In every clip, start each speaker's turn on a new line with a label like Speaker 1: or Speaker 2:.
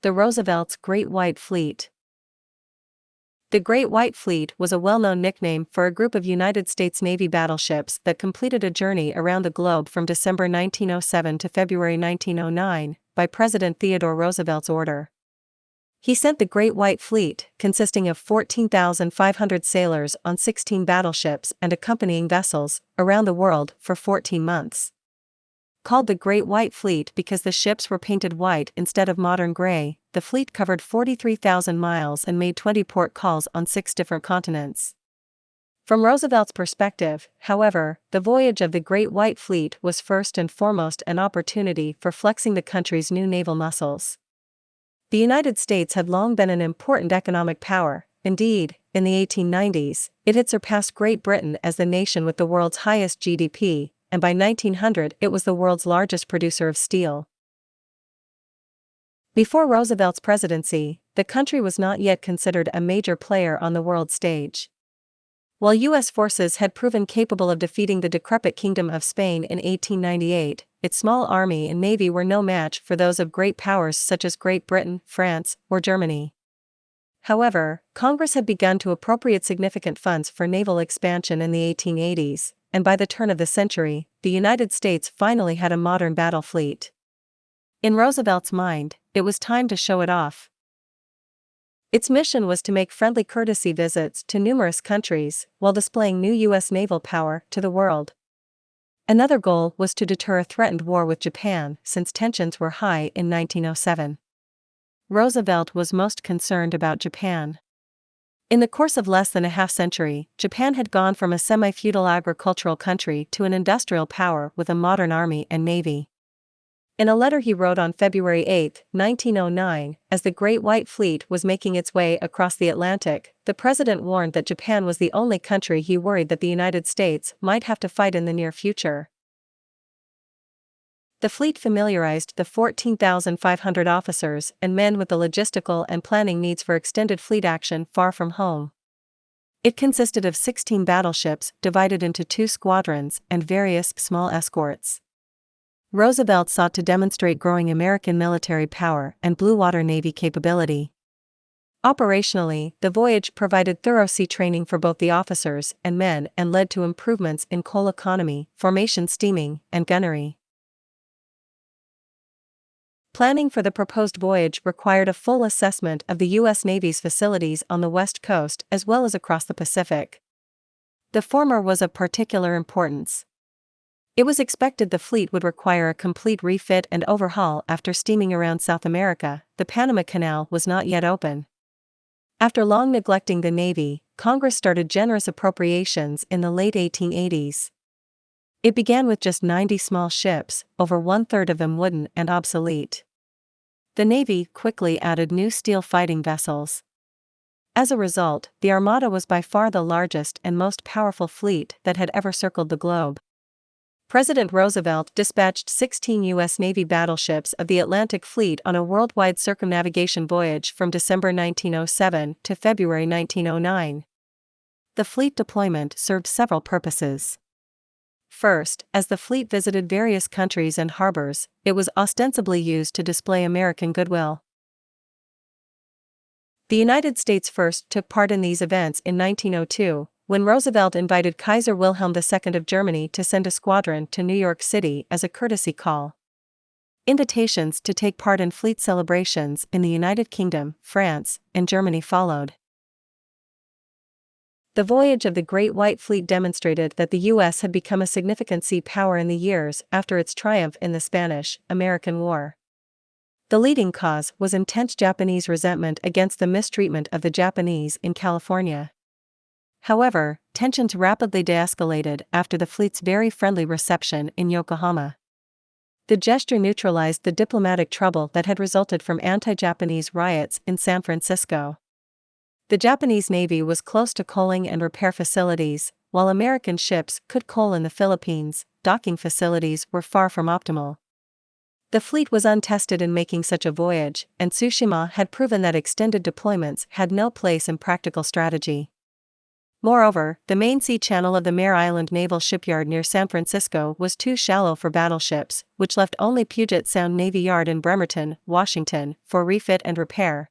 Speaker 1: The Roosevelt's Great White Fleet. The Great White Fleet was a well-known nickname for a group of United States Navy battleships that completed a journey around the globe from December 1907 to February 1909, by President Theodore Roosevelt's order. He sent the Great White Fleet, consisting of 14,500 sailors on 16 battleships and accompanying vessels, around the world for 14 months. Called the Great White Fleet because the ships were painted white instead of modern gray, the fleet covered 43,000 miles and made 20 port calls on 6 different continents. From Roosevelt's perspective, however, the voyage of the Great White Fleet was first and foremost an opportunity for flexing the country's new naval muscles. The United States had long been an important economic power. Indeed, in the 1890s, it had surpassed Great Britain as the nation with the world's highest GDP, and by 1900 it was the world's largest producer of steel. Before Roosevelt's presidency, the country was not yet considered a major player on the world stage. While U.S. forces had proven capable of defeating the decrepit Kingdom of Spain in 1898, its small army and navy were no match for those of great powers such as Great Britain, France, or Germany. However, Congress had begun to appropriate significant funds for naval expansion in the 1880s, and by the turn of the century, the United States finally had a modern battle fleet. In Roosevelt's mind, it was time to show it off. Its mission was to make friendly courtesy visits to numerous countries while displaying new U.S. naval power to the world. Another goal was to deter a threatened war with Japan, since tensions were high in 1907. Roosevelt was most concerned about Japan. In the course of less than a half-century, Japan had gone from a semi-feudal agricultural country to an industrial power with a modern army and navy. In a letter he wrote on February 8, 1909, as the Great White Fleet was making its way across the Atlantic, the president warned that Japan was the only country he worried that the United States might have to fight in the near future. The fleet familiarized the 14,500 officers and men with the logistical and planning needs for extended fleet action far from home. It consisted of 16 battleships divided into 2 squadrons and various small escorts. Roosevelt sought to demonstrate growing American military power and blue water navy capability. Operationally, the voyage provided thorough sea training for both the officers and men and led to improvements in coal economy, formation steaming, and gunnery. Planning for the proposed voyage required a full assessment of the U.S. Navy's facilities on the West Coast as well as across the Pacific. The former was of particular importance. It was expected the fleet would require a complete refit and overhaul after steaming around South America. The Panama Canal was not yet open. After long neglecting the Navy, Congress started generous appropriations in the late 1880s. It began with just 90 small ships, over one-third of them wooden and obsolete. The Navy quickly added new steel fighting vessels. As a result, the Armada was by far the largest and most powerful fleet that had ever circled the globe. President Roosevelt dispatched 16 U.S. Navy battleships of the Atlantic Fleet on a worldwide circumnavigation voyage from December 1907 to February 1909. The fleet deployment served several purposes. First, as the fleet visited various countries and harbors, it was ostensibly used to display American goodwill. The United States first took part in these events in 1902, when Roosevelt invited Kaiser Wilhelm II of Germany to send a squadron to New York City as a courtesy call. Invitations to take part in fleet celebrations in the United Kingdom, France, and Germany followed. The voyage of the Great White Fleet demonstrated that the U.S. had become a significant sea power in the years after its triumph in the Spanish-American War. The leading cause was intense Japanese resentment against the mistreatment of the Japanese in California. However, tensions rapidly de-escalated after the fleet's very friendly reception in Yokohama. The gesture neutralized the diplomatic trouble that had resulted from anti-Japanese riots in San Francisco. The Japanese Navy was close to coaling and repair facilities, while American ships could coal in the Philippines. Docking facilities were far from optimal. The fleet was untested in making such a voyage, and Tsushima had proven that extended deployments had no place in practical strategy. Moreover, the main sea channel of the Mare Island Naval Shipyard near San Francisco was too shallow for battleships, which left only Puget Sound Navy Yard in Bremerton, Washington, for refit and repair.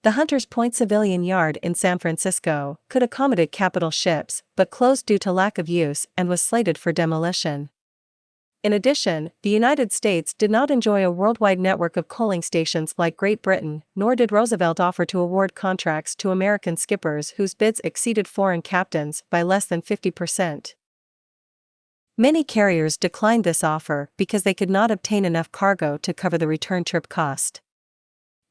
Speaker 1: The Hunters Point Civilian Yard in San Francisco could accommodate capital ships, but closed due to lack of use and was slated for demolition. In addition, the United States did not enjoy a worldwide network of coaling stations like Great Britain, nor did Roosevelt offer to award contracts to American skippers whose bids exceeded foreign captains by less than 50%. Many carriers declined this offer because they could not obtain enough cargo to cover the return trip cost.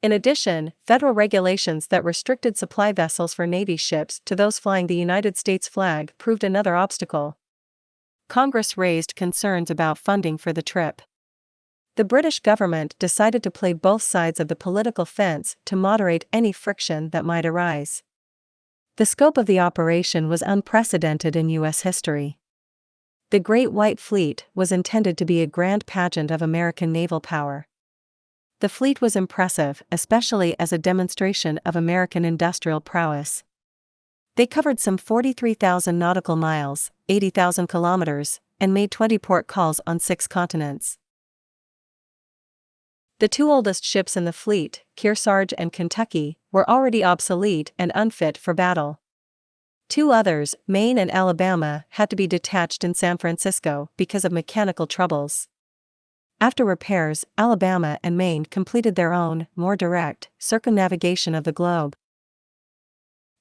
Speaker 1: In addition, federal regulations that restricted supply vessels for Navy ships to those flying the United States flag proved another obstacle. Congress raised concerns about funding for the trip. The British government decided to play both sides of the political fence to moderate any friction that might arise. The scope of the operation was unprecedented in U.S. history. The Great White Fleet was intended to be a grand pageant of American naval power. The fleet was impressive, especially as a demonstration of American industrial prowess. They covered some 43,000 nautical miles, 80,000 kilometers, and made 20 port calls on 6 continents. The 2 oldest ships in the fleet, Kearsarge and Kentucky, were already obsolete and unfit for battle. 2 others, Maine and Alabama, had to be detached in San Francisco because of mechanical troubles. After repairs, Alabama and Maine completed their own, more direct, circumnavigation of the globe.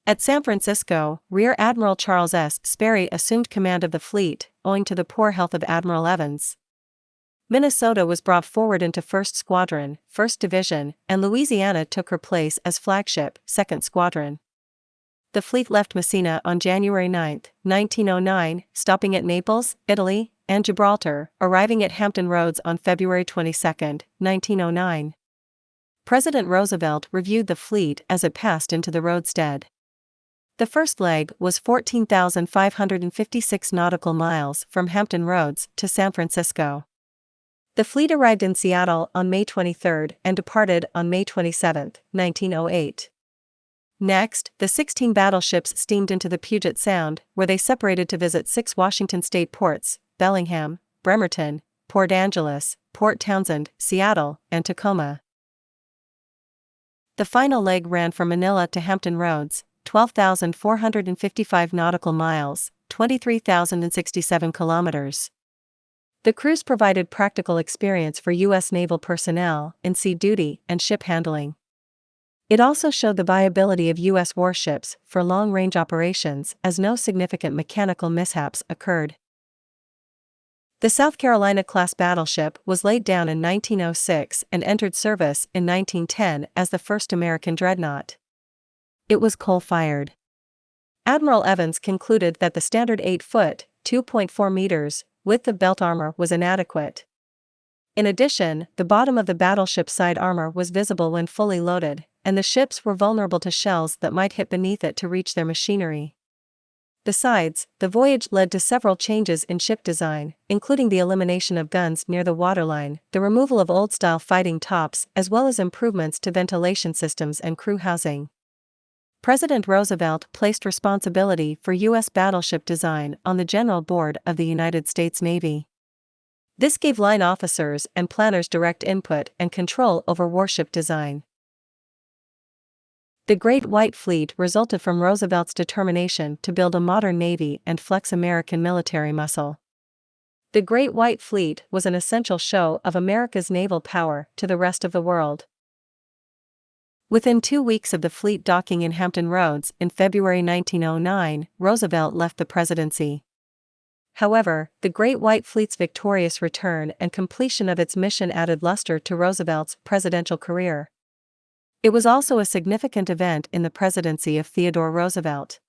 Speaker 1: At San Francisco, Rear Admiral Charles S. Sperry assumed command of the fleet, owing to the poor health of Admiral Evans. Minnesota was brought forward into 1st Squadron, 1st Division, and Louisiana took her place as flagship, 2nd Squadron. The fleet left Messina on January 9, 1909, stopping at Naples, Italy, and Gibraltar, arriving at Hampton Roads on February 22, 1909. President Roosevelt reviewed the fleet as it passed into the roadstead. The first leg was 14,556 nautical miles from Hampton Roads to San Francisco. The fleet arrived in Seattle on May 23 and departed on May 27, 1908. Next, the 16 battleships steamed into the Puget Sound, where they separated to visit 6 Washington state ports: Bellingham, Bremerton, Port Angeles, Port Townsend, Seattle, and Tacoma. The final leg ran from Manila to Hampton Roads, 12,455 nautical miles, 23,067 kilometers. The cruise provided practical experience for U.S. naval personnel in sea duty and ship handling. It also showed the viability of U.S. warships for long-range operations, as no significant mechanical mishaps occurred. The South Carolina-class battleship was laid down in 1906 and entered service in 1910 as the first American dreadnought. It was coal-fired. Admiral Evans concluded that the standard 8-foot, 2.4 meters, width of belt armor was inadequate. In addition, the bottom of the battleship's side armor was visible when fully loaded, and the ships were vulnerable to shells that might hit beneath it to reach their machinery. Besides, the voyage led to several changes in ship design, including the elimination of guns near the waterline, the removal of old-style fighting tops, as well as improvements to ventilation systems and crew housing. President Roosevelt placed responsibility for U.S. battleship design on the General Board of the United States Navy. This gave line officers and planners direct input and control over warship design. The Great White Fleet resulted from Roosevelt's determination to build a modern navy and flex American military muscle. The Great White Fleet was an essential show of America's naval power to the rest of the world. Within 2 weeks of the fleet docking in Hampton Roads in February 1909, Roosevelt left the presidency. However, the Great White Fleet's victorious return and completion of its mission added luster to Roosevelt's presidential career. It was also a significant event in the presidency of Theodore Roosevelt.